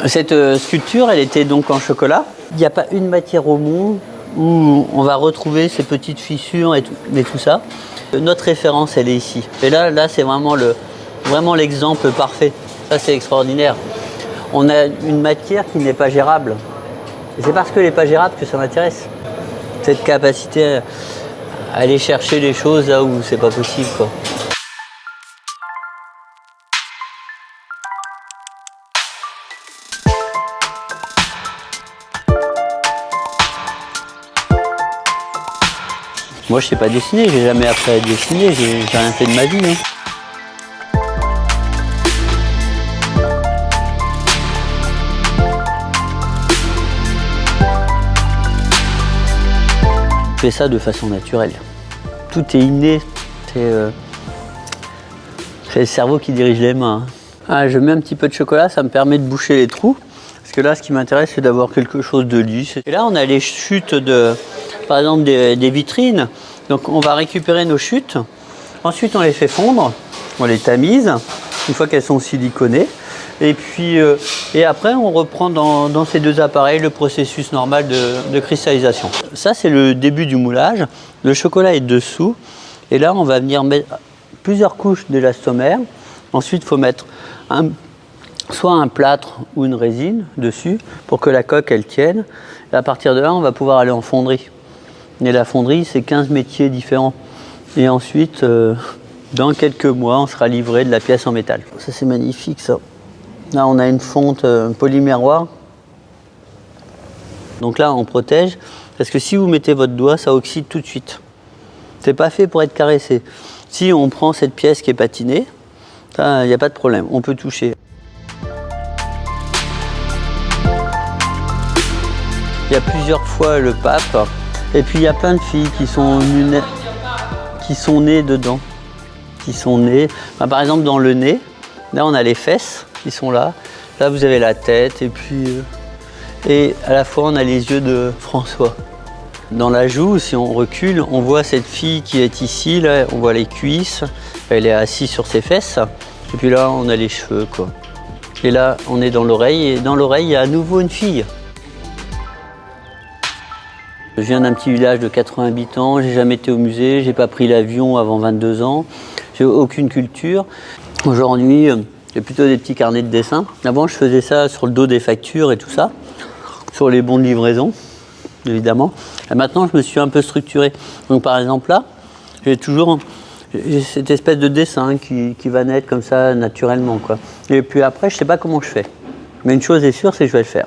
Cette sculpture, elle était donc en chocolat. Il n'y a pas une matière au monde où on va retrouver ces petites fissures et tout ça. Notre référence, elle est ici. Et là c'est vraiment l'exemple parfait. Ça, c'est extraordinaire. On a une matière qui n'est pas gérable. Et c'est parce qu'elle n'est pas gérable que ça m'intéresse. Cette capacité à aller chercher les choses là où c'est pas possible, quoi. Moi, je sais pas dessiner, j'ai jamais appris à dessiner, j'ai rien fait de ma vie. Je fais ça de façon naturelle. Tout est inné, c'est le cerveau qui dirige les mains. Ah, je mets un petit peu de chocolat, ça me permet de boucher les trous. Parce que là, ce qui m'intéresse, c'est d'avoir quelque chose de lisse. Et là, on a les chutes par exemple, des vitrines. Donc, on va récupérer nos chutes. Ensuite, on les fait fondre, on les tamise, une fois qu'elles sont siliconées. Et puis, et après, on reprend dans ces deux appareils le processus normal de cristallisation. Ça, c'est le début du moulage. Le chocolat est dessous. Et là, on va venir mettre plusieurs couches d'élastomère. Ensuite, il faut mettre soit un plâtre ou une résine dessus pour que la coque, elle tienne. Et à partir de là, on va pouvoir aller en fonderie. Et la fonderie, c'est 15 métiers différents. Et ensuite, dans quelques mois, on sera livré de la pièce en métal. Ça, c'est magnifique, ça. Là, on a une fonte polymiroir. Donc là, on protège. Parce que si vous mettez votre doigt, ça oxyde tout de suite. C'est pas fait pour être caressé. Si on prend cette pièce qui est patinée, il n'y a pas de problème, on peut toucher. Il y a plusieurs fois le pape. Et puis il y a plein de filles qui sont nées dedans. Qui sont nées, par exemple dans le nez, là on a les fesses qui sont là. Là vous avez la tête et puis et à la fois on a les yeux de François. Dans la joue, si on recule, on voit cette fille qui est ici, là, on voit les cuisses, elle est assise sur ses fesses. Et puis là on a les cheveux, quoi. Et là on est dans l'oreille, et dans l'oreille il y a à nouveau une fille. Je viens d'un petit village de 80 habitants, j'ai jamais été au musée, j'ai pas pris l'avion avant 22 ans, j'ai aucune culture. Aujourd'hui, j'ai plutôt des petits carnets de dessin. Avant, je faisais ça sur le dos des factures et tout ça, sur les bons de livraison, évidemment. Et maintenant, je me suis un peu structuré. Donc par exemple là, j'ai cette espèce de dessin qui va naître comme ça naturellement, quoi. Et puis après, je sais pas comment je fais. Mais une chose est sûre, c'est que je vais le faire.